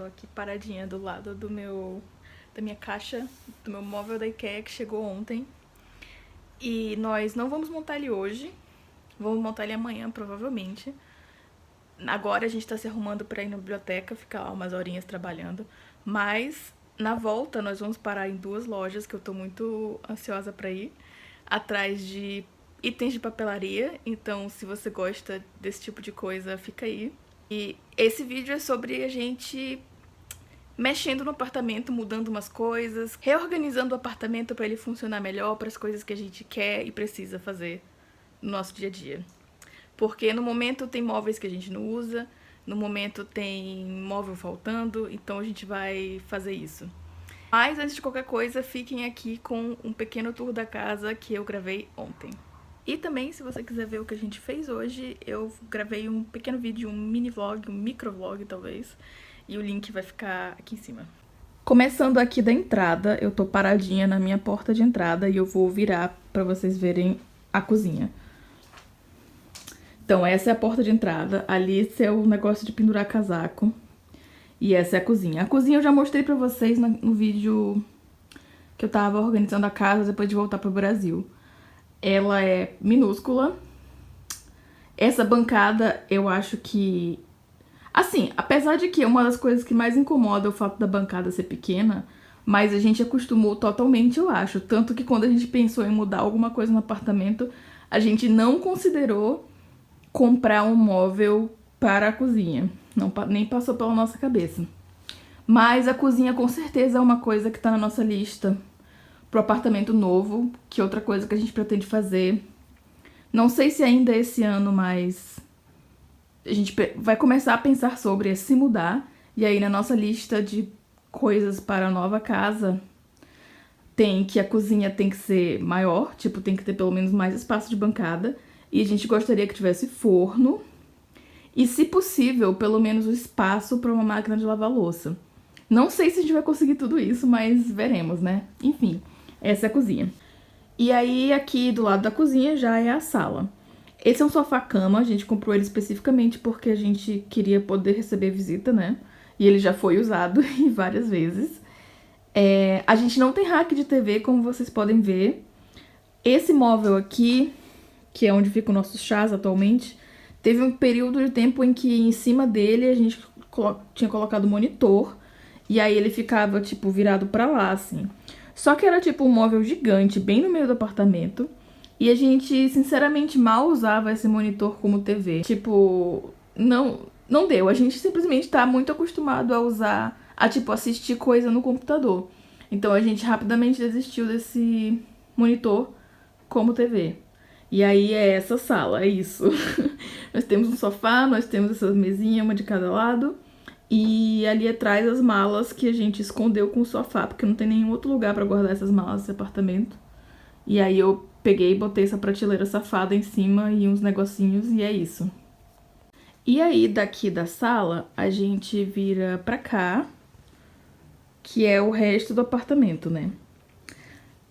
aqui paradinha do lado da minha caixa, do meu móvel da IKEA que chegou ontem. E nós não vamos montar ele hoje, vamos montar ele amanhã provavelmente. Agora a gente tá se arrumando pra ir na biblioteca, ficar lá umas horinhas trabalhando. Mas na volta nós vamos parar em 2 lojas que eu tô muito ansiosa pra ir, atrás de itens de papelaria. Então, se você gosta desse tipo de coisa, fica aí. E esse vídeo é sobre a gente mexendo no apartamento, mudando umas coisas, reorganizando o apartamento para ele funcionar melhor para as coisas que a gente quer e precisa fazer no nosso dia a dia. Porque no momento tem móveis que a gente não usa, no momento tem móvel faltando, então a gente vai fazer isso. Mas antes de qualquer coisa, fiquem aqui com um pequeno tour da casa que eu gravei ontem. E também, se você quiser ver o que a gente fez hoje, eu gravei um pequeno vídeo, um mini vlog, um microvlog talvez, e o link vai ficar aqui em cima. Começando aqui da entrada, eu tô paradinha na minha porta de entrada e eu vou virar pra vocês verem a cozinha. Então, essa é a porta de entrada, ali esse é o negócio de pendurar casaco, e essa é a cozinha. A cozinha eu já mostrei pra vocês no vídeo que eu tava organizando a casa depois de voltar pro Brasil. Ela é minúscula. Essa bancada, eu acho que... Assim, apesar de que uma das coisas que mais incomoda é o fato da bancada ser pequena, mas a gente acostumou totalmente, eu acho. Tanto que quando a gente pensou em mudar alguma coisa no apartamento, a gente não considerou comprar um móvel para a cozinha. Não, nem passou pela nossa cabeça. Mas a cozinha com certeza é uma coisa que tá na nossa lista pro apartamento novo, que é outra coisa que a gente pretende fazer. Não sei se ainda é esse ano, mas a gente vai começar a pensar sobre se mudar. E aí na nossa lista de coisas para a nova casa tem que a cozinha tem que ser maior, tipo, tem que ter pelo menos mais espaço de bancada. E a gente gostaria que tivesse forno. E, se possível, pelo menos o espaço para uma máquina de lavar louça. Não sei se a gente vai conseguir tudo isso, mas veremos, né? Enfim, essa é a cozinha. E aí, aqui do lado da cozinha já é a sala. Esse é um sofá-cama, a gente comprou ele especificamente porque a gente queria poder receber visita, né? E ele já foi usado várias vezes. A gente não tem rack de TV, como vocês podem ver. Esse móvel aqui, que é onde ficam nossos chás atualmente, teve um período de tempo em que em cima dele a gente tinha colocado monitor. E aí ele ficava, tipo, virado pra lá, assim. Só que era, tipo, um móvel gigante, bem no meio do apartamento. E a gente, sinceramente, mal usava esse monitor como TV. Tipo, não deu. A gente simplesmente tá muito acostumado a usar, tipo, assistir coisa no computador. Então a gente rapidamente desistiu desse monitor como TV. E aí é essa sala, é isso. Nós temos um sofá, nós temos essa mesinha, uma de cada lado. E ali atrás as malas que a gente escondeu com o sofá, porque não tem nenhum outro lugar pra guardar essas malas desse apartamento. E aí eu peguei e botei essa prateleira safada em cima e uns negocinhos e é isso. E aí daqui da sala a gente vira pra cá, que é o resto do apartamento, né?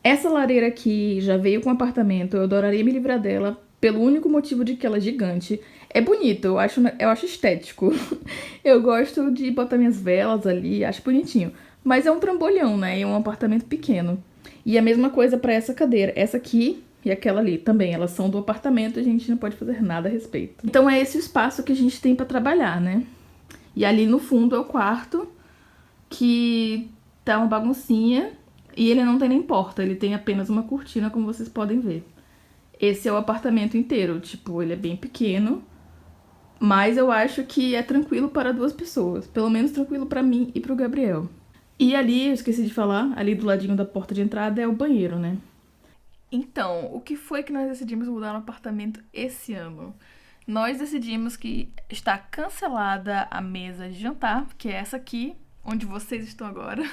Essa lareira aqui já veio com o apartamento, eu adoraria me livrar dela pelo único motivo de que ela é gigante. É bonito, eu acho estético. Eu gosto de botar minhas velas ali, acho bonitinho. Mas é um trambolhão, né? E é um apartamento pequeno. E a mesma coisa pra essa cadeira. Essa aqui e aquela ali também, elas são do apartamento, a gente não pode fazer nada a respeito. Então é esse o espaço que a gente tem pra trabalhar, né? E ali no fundo é o quarto, que tá uma baguncinha. E ele não tem nem porta, ele tem apenas uma cortina, como vocês podem ver. Esse é o apartamento inteiro, tipo, ele é bem pequeno, mas eu acho que é tranquilo para 2 pessoas. Pelo menos tranquilo para mim e pro Gabriel. E ali, eu esqueci de falar, ali do ladinho da porta de entrada é o banheiro, né? Então, o que foi que nós decidimos mudar no apartamento esse ano? Nós decidimos que está cancelada a mesa de jantar, que é essa aqui, onde vocês estão agora.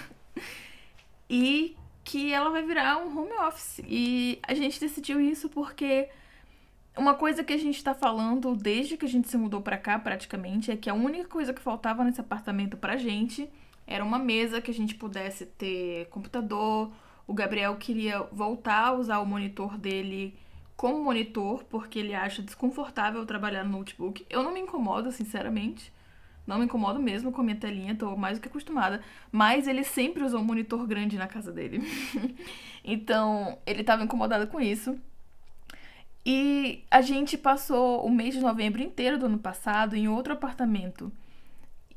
E que ela vai virar um home office. E a gente decidiu isso porque uma coisa que a gente tá falando desde que a gente se mudou pra cá, praticamente, é que a única coisa que faltava nesse apartamento pra gente era uma mesa que a gente pudesse ter computador. O Gabriel queria voltar a usar o monitor dele como monitor, porque ele acha desconfortável trabalhar no notebook. Eu não me incomodo, sinceramente. Não me incomodo mesmo com a minha telinha, tô mais do que acostumada. Mas ele sempre usou um monitor grande na casa dele. Então, ele tava incomodado com isso. E a gente passou o mês de novembro inteiro do ano passado em outro apartamento.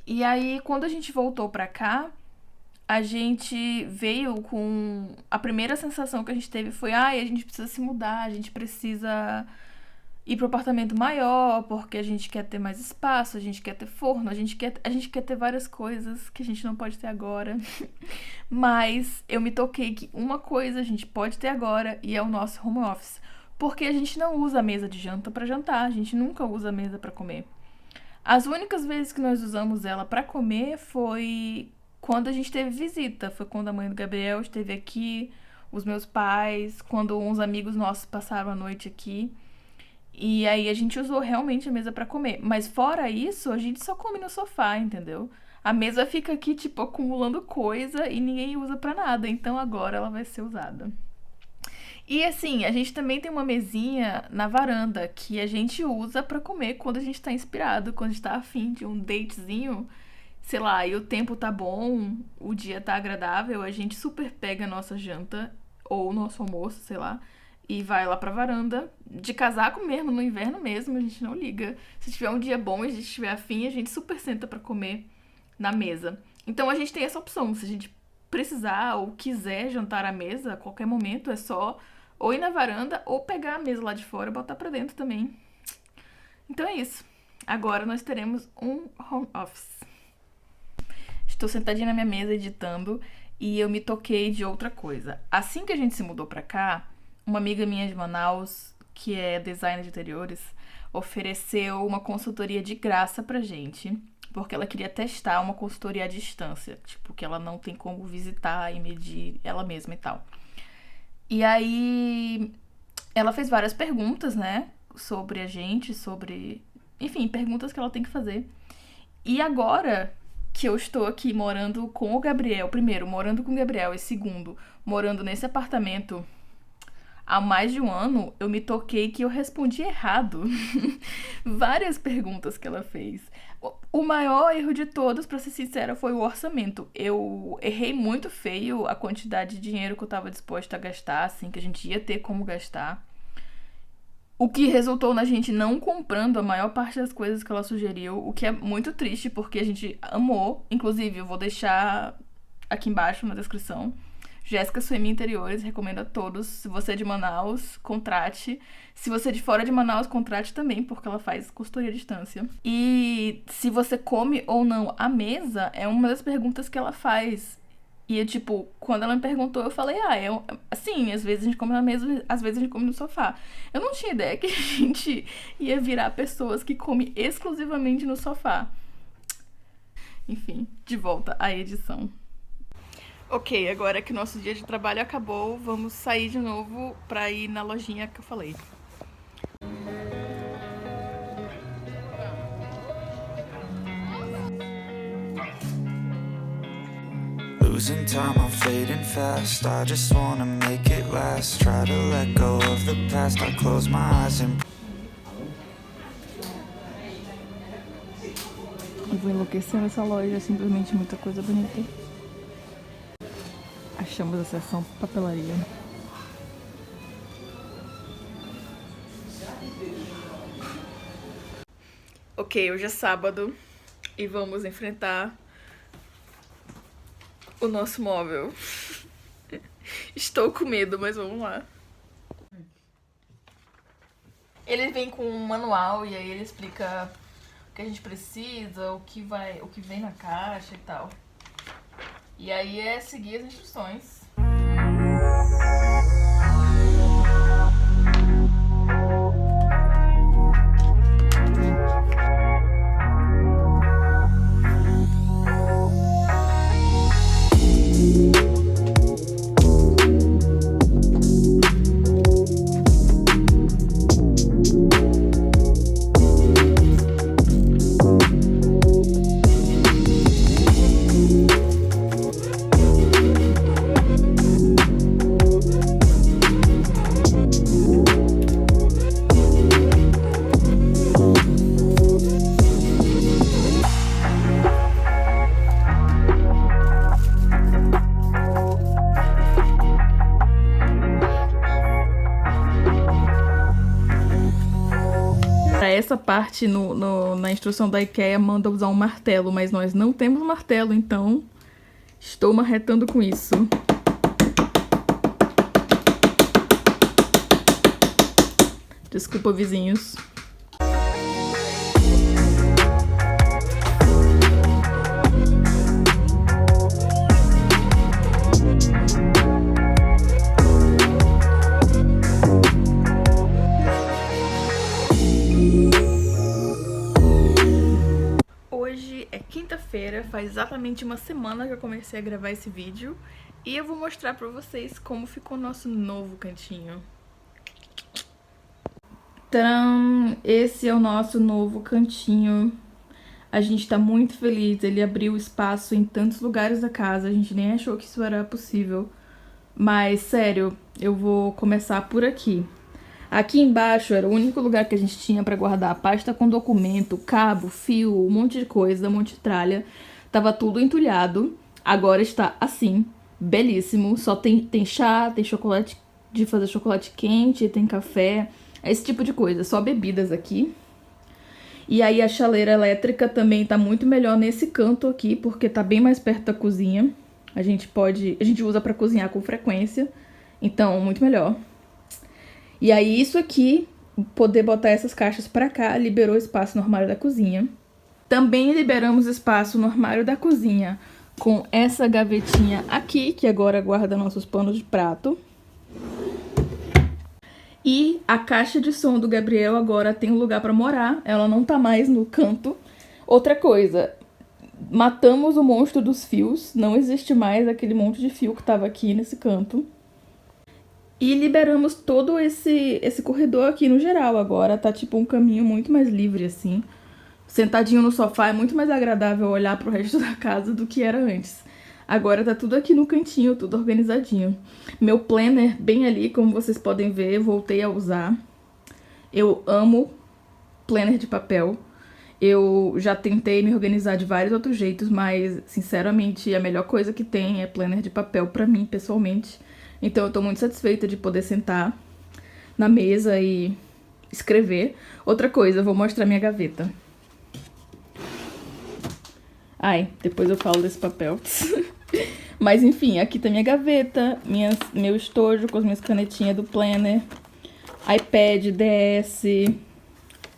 E aí, quando a gente voltou pra cá, a gente veio com... A primeira sensação que a gente teve foi: ai, a gente precisa se mudar, a gente precisa ir pro apartamento maior, porque a gente quer ter mais espaço, a gente quer ter forno, a gente quer ter várias coisas que a gente não pode ter agora. Mas eu me toquei que uma coisa a gente pode ter agora e é o nosso home office. Porque a gente não usa a mesa de janta pra jantar, a gente nunca usa a mesa pra comer. As únicas vezes que nós usamos ela pra comer foi quando a gente teve visita. Foi quando a mãe do Gabriel esteve aqui, os meus pais, quando uns amigos nossos passaram a noite aqui. E aí a gente usou realmente a mesa pra comer. Mas fora isso, a gente só come no sofá, entendeu? A mesa fica aqui, tipo, acumulando coisa e ninguém usa pra nada. Então agora ela vai ser usada. E assim, a gente também tem uma mesinha na varanda que a gente usa pra comer quando a gente tá inspirado, quando a gente tá afim de um datezinho, sei lá, e o tempo tá bom, o dia tá agradável, a gente super pega a nossa janta ou o nosso almoço, sei lá, e vai lá pra varanda, de casaco mesmo, no inverno mesmo, a gente não liga. Se tiver um dia bom e a gente estiver afim, a gente super senta pra comer na mesa. Então a gente tem essa opção, se a gente precisar ou quiser jantar à mesa a qualquer momento, é só ou ir na varanda ou pegar a mesa lá de fora e botar pra dentro também. Então é isso. Agora nós teremos um home office. Estou sentadinha na minha mesa editando e eu me toquei de outra coisa. Assim que a gente se mudou pra cá, uma amiga minha de Manaus, que é designer de interiores, ofereceu uma consultoria de graça pra gente, porque ela queria testar uma consultoria à distância, tipo, que ela não tem como visitar e medir ela mesma e tal. E aí ela fez várias perguntas, né, sobre a gente, sobre... Enfim, perguntas que ela tem que fazer. E agora que eu estou aqui morando com o Gabriel, primeiro, morando com o Gabriel, e segundo, morando nesse apartamento há mais de um ano, eu me toquei que eu respondi errado várias perguntas que ela fez. O maior erro de todos, pra ser sincera, foi o orçamento. Eu errei muito feio a quantidade de dinheiro que eu tava disposta a gastar, assim, que a gente ia ter como gastar. O que resultou na gente não comprando a maior parte das coisas que ela sugeriu, o que é muito triste, porque a gente amou. Inclusive, eu vou deixar aqui embaixo na descrição. Jéssica Suemi Interiores, recomendo a todos. Se você é de Manaus, contrate. Se você é de fora de Manaus, contrate também, porque ela faz consultoria à distância. E se você come ou não à mesa, é uma das perguntas que ela faz. E, tipo, quando ela me perguntou, eu falei, assim, às vezes a gente come na mesa, às vezes a gente come no sofá. Eu não tinha ideia que a gente ia virar pessoas que comem exclusivamente no sofá. Enfim, de volta à edição. Ok, agora que o nosso dia de trabalho acabou, vamos sair de novo pra ir na lojinha que eu falei. Losing time, I'm fading fast. I just wanna make it last. Try to let go of the past. I close my eyes and... Eu vou enlouquecer nessa loja, simplesmente muita coisa bonita. Achamos a seção papelaria. Ok, hoje é sábado e vamos enfrentar o nosso móvel. Estou com medo, mas vamos lá. Ele vem com um manual e aí ele explica o que a gente precisa, o que vem na caixa e tal. E aí é seguir as instruções. essa parte na instrução da IKEA manda usar um martelo, mas nós não temos martelo, então estou marretando com isso. Desculpa, vizinhos. Hoje é quinta-feira, faz exatamente uma semana que eu comecei a gravar esse vídeo e eu vou mostrar pra vocês como ficou o nosso novo cantinho. Tcharam! Esse é o nosso novo cantinho. A gente tá muito feliz, ele abriu espaço em tantos lugares da casa, a gente nem achou que isso era possível. Mas, sério, eu vou começar por aqui. Aqui embaixo era o único lugar que a gente tinha pra guardar pasta com documento, cabo, fio, um monte de coisa, um monte de tralha. Tava tudo entulhado. Agora está assim, belíssimo. Só tem chá, tem chocolate de fazer chocolate quente, tem café, esse tipo de coisa. Só bebidas aqui. E aí a chaleira elétrica também tá muito melhor nesse canto aqui, porque tá bem mais perto da cozinha. A gente usa pra cozinhar com frequência, então muito melhor. E aí isso aqui, poder botar essas caixas pra cá, liberou espaço no armário da cozinha. Também liberamos espaço no armário da cozinha com essa gavetinha aqui, que agora guarda nossos panos de prato. E a caixa de som do Gabriel agora tem um lugar pra morar, ela não tá mais no canto. Outra coisa, matamos o monstro dos fios, não existe mais aquele monte de fio que tava aqui nesse canto. E liberamos todo esse corredor aqui no geral agora, tá tipo um caminho muito mais livre assim. Sentadinho no sofá é muito mais agradável olhar pro resto da casa do que era antes. Agora tá tudo aqui no cantinho, tudo organizadinho. Meu planner bem ali, como vocês podem ver, voltei a usar. Eu amo planner de papel. Eu já tentei me organizar de vários outros jeitos, mas sinceramente a melhor coisa que tem é planner de papel pra mim, pessoalmente. Então eu tô muito satisfeita de poder sentar na mesa e escrever. Outra coisa, eu vou mostrar minha gaveta. Ai, depois eu falo desse papel. Mas enfim, aqui tá minha gaveta, meu estojo com as minhas canetinhas do planner, iPad, DS,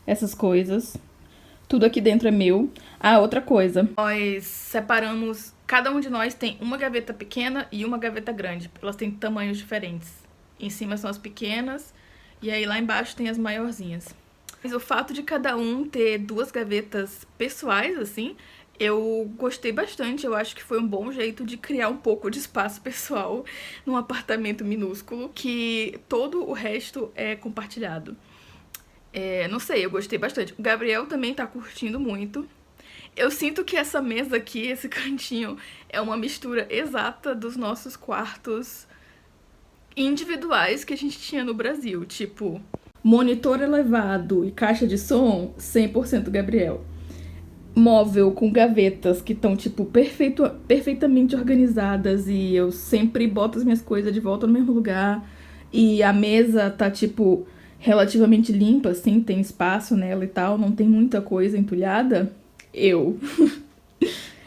essas coisas. Tudo aqui dentro é meu. Ah, outra coisa. Nós separamos, cada um de nós tem uma gaveta pequena e uma gaveta grande. Elas têm tamanhos diferentes. Em cima são as pequenas e aí lá embaixo tem as maiorzinhas. Mas o fato de cada um ter duas gavetas pessoais, assim, eu gostei bastante. Eu acho que foi um bom jeito de criar um pouco de espaço pessoal num apartamento minúsculo, que todo o resto é compartilhado. Não sei, eu gostei bastante. O Gabriel também tá curtindo muito. Eu sinto que essa mesa aqui, esse cantinho, é uma mistura exata dos nossos quartos individuais que a gente tinha no Brasil. Tipo, monitor elevado e caixa de som, 100% Gabriel. Móvel com gavetas que estão, tipo, perfeitamente organizadas e eu sempre boto as minhas coisas de volta no mesmo lugar. E a mesa tá, tipo, relativamente limpa, assim, tem espaço nela e tal, não tem muita coisa entulhada.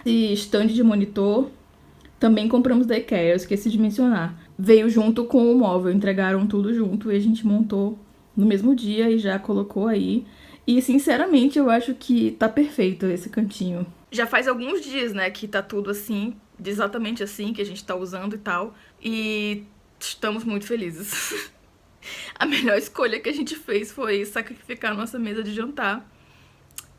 E stand de monitor também compramos da IKEA, eu esqueci de mencionar. Veio junto com o móvel, entregaram tudo junto e a gente montou no mesmo dia e já colocou aí. E sinceramente eu acho que tá perfeito esse cantinho. Já faz alguns dias, né, que tá tudo assim, exatamente assim, que a gente tá usando e tal. E estamos muito felizes. A melhor escolha que a gente fez foi sacrificar a nossa mesa de jantar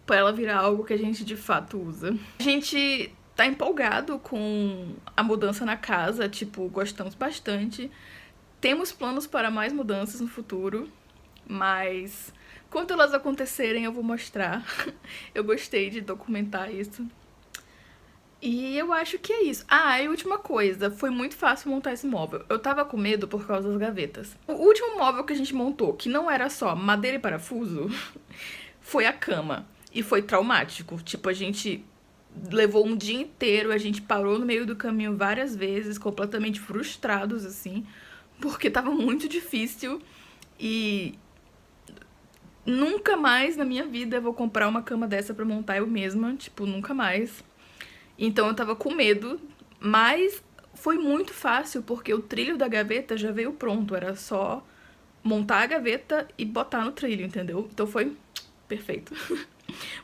pra ela virar algo que a gente de fato usa. A gente tá empolgado com a mudança na casa, tipo, gostamos bastante. Temos planos para mais mudanças no futuro, mas quando elas acontecerem eu vou mostrar. Eu gostei de documentar isso. E eu acho que é isso. Ah, e última coisa, foi muito fácil montar esse móvel. Eu tava com medo por causa das gavetas. O último móvel que a gente montou, que não era só madeira e parafuso, foi a cama. E foi traumático. Tipo, a gente levou um dia inteiro, a gente parou no meio do caminho várias vezes, completamente frustrados, assim, porque tava muito difícil e nunca mais na minha vida eu vou comprar uma cama dessa pra montar eu mesma, tipo, nunca mais. Então eu tava com medo, mas foi muito fácil porque o trilho da gaveta já veio pronto, era só montar a gaveta e botar no trilho, entendeu? Então foi perfeito.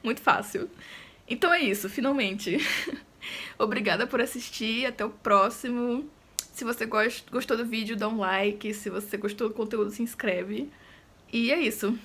Muito fácil. Então é isso, finalmente. Obrigada por assistir, até o próximo. Se você gostou do vídeo, dá um like. Se você gostou do conteúdo, se inscreve. E é isso.